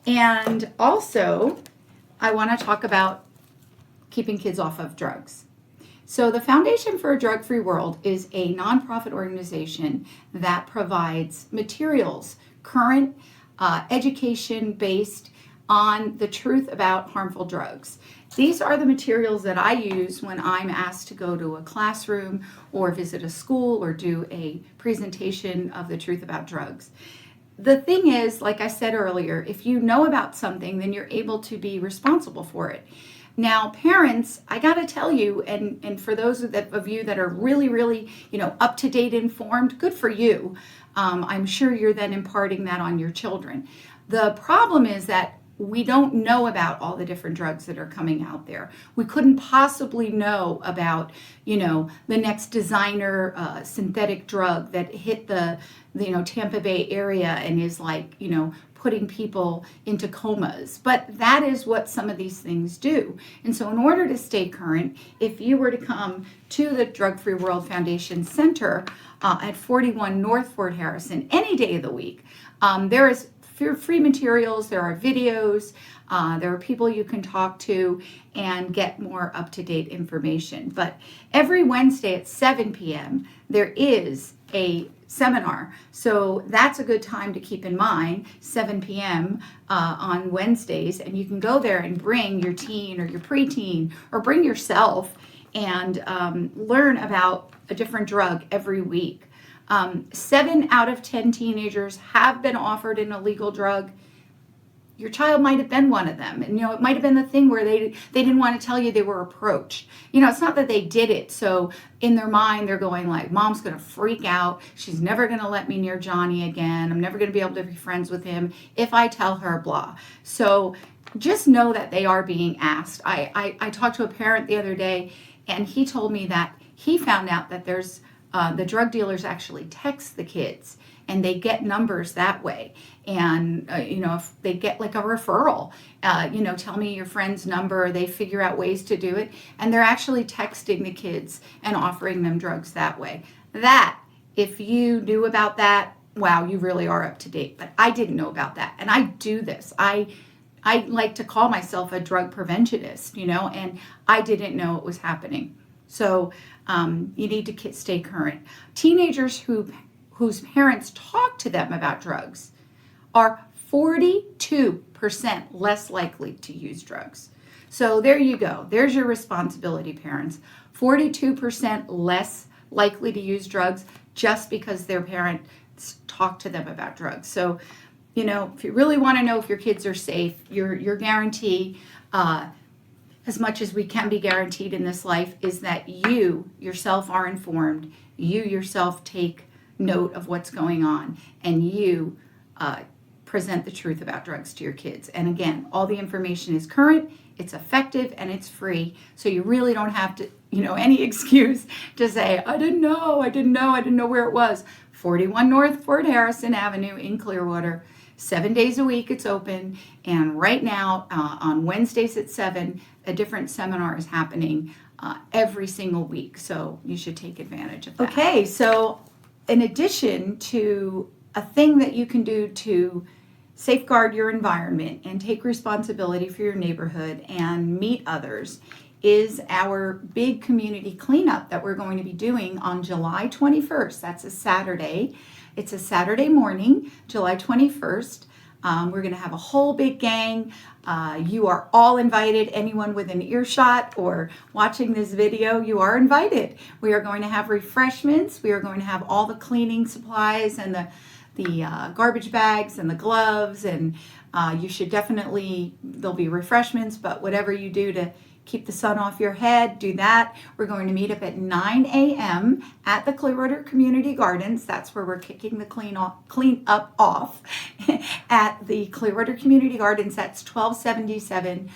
And also, I want to talk about keeping kids off of drugs. So, the Foundation for a Drug-Free World is a nonprofit organization that provides materials, current education based on the truth about harmful drugs. These are the materials that I use when I'm asked to go to a classroom or visit a school or do a presentation of the truth about drugs. The thing is, like I said earlier, if you know about something, then you're able to be responsible for it. Now, parents, I got to tell you, and for those of you that are really, up to date informed, good for you. I'm sure you're then imparting that on your children. The problem is that we don't know about all the different drugs that are coming out there. We couldn't possibly know about, the next designer synthetic drug that hit the Tampa Bay area and is like, putting people into comas. But that is what some of these things do. And so in order to stay current, if you were to come to the Drug-Free World Foundation Center at 41 North Fort Harrison any day of the week, there is free materials, there are videos, there are people you can talk to and get more up-to-date information. But every Wednesday at 7 p.m., there is a seminar. So that's a good time to keep in mind, 7 p.m. On Wednesdays. And you can go there and bring your teen or your preteen or bring yourself and learn about a different drug every week. 7 out of 10 teenagers have been offered an illegal drug. Your child might have been one of them. And, it might have been the thing where they didn't want to tell you they were approached. It's not that they did it. So in their mind, they're going like, Mom's going to freak out. She's never going to let me near Johnny again. I'm never going to be able to be friends with him if I tell her blah. So just know that they are being asked. I talked to a parent the other day, and he told me that he found out that there's the drug dealers actually text the kids and they get numbers that way. And, if they get like a referral, tell me your friend's number, they figure out ways to do it. And they're actually texting the kids and offering them drugs that way. That, if you knew about that, wow, you really are up to date. But I didn't know about that. And I do this. I like to call myself a drug preventionist, and I didn't know it was happening. So you need to stay current. Teenagers whose parents talk to them about drugs are 42% less likely to use drugs. So there you go. There's your responsibility, parents. 42% less likely to use drugs just because their parents talk to them about drugs. So, if you really want to know if your kids are safe, your guarantee, as much as we can be guaranteed in this life, is that you yourself are informed, you yourself take note of what's going on, and you present the truth about drugs to your kids. And again, all the information is current, it's effective, and it's free. So you really don't have to, any excuse to say, I didn't know where it was. 41 North Fort Harrison Avenue in Clearwater. 7 days a week it's open. And right now, on Wednesdays at 7, a different seminar is happening every single week. So you should take advantage of that. Okay, so in addition to a thing that you can do to safeguard your environment and take responsibility for your neighborhood and meet others, is our big community cleanup that we're going to be doing on July 21st. That's a Saturday. It's a Saturday morning, July 21st. We're going to have a whole big gang. You are all invited. Anyone within earshot or watching this video, you are invited. We are going to have refreshments. We are going to have all the cleaning supplies and the garbage bags and the gloves. And you should definitely, there'll be refreshments, but whatever you do to keep the sun off your head, do that. We're going to meet up at 9 a.m. at the Clearwater Community Gardens. That's where we're kicking the clean up off at the Clearwater Community Gardens. That's 1277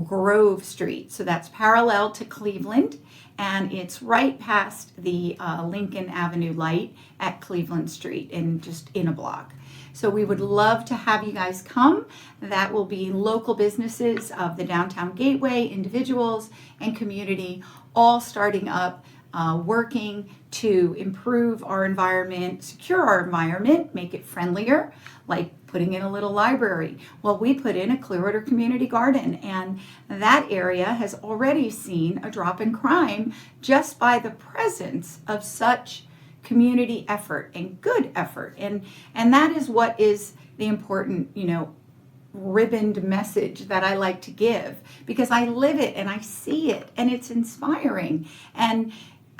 Grove Street. So that's parallel to Cleveland, and it's right past the Lincoln Avenue light at Cleveland Street, and just in a block. So we would love to have you guys come. That will be local businesses of the downtown gateway, individuals, and community, all starting up working to improve our environment, secure our environment, make it friendlier, like putting in a little library. Well, we put in a Clearwater Community Garden, and that area has already seen a drop in crime just by the presence of such community effort and good effort. And that is what is the important, ribboned message that I like to give, because I live it and I see it and it's inspiring. And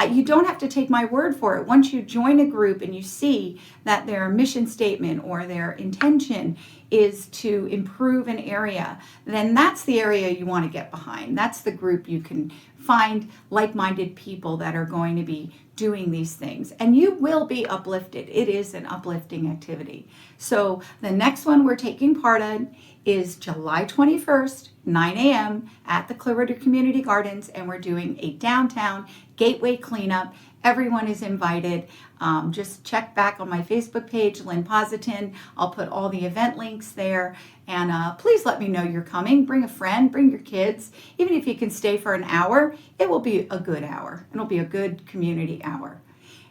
you don't have to take my word for it. Once you join a group and you see that their mission statement or their intention is to improve an area, then that's the area you want to get behind. That's the group you can find like-minded people that are going to be doing these things, and you will be uplifted. It is an uplifting activity. So the next one we're taking part in is July 21st, 9 a.m. at the Clearwater Community Gardens, and we're doing a downtown gateway cleanup. Everyone is invited. Just check back on my Facebook page, Lynn Positin. I'll put all the event links there. And please let me know you're coming. Bring a friend, bring your kids. Even if you can stay for an hour, it will be a good hour. It'll be a good community hour.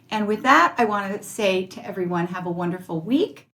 And with that, I want to say to everyone, have a wonderful week.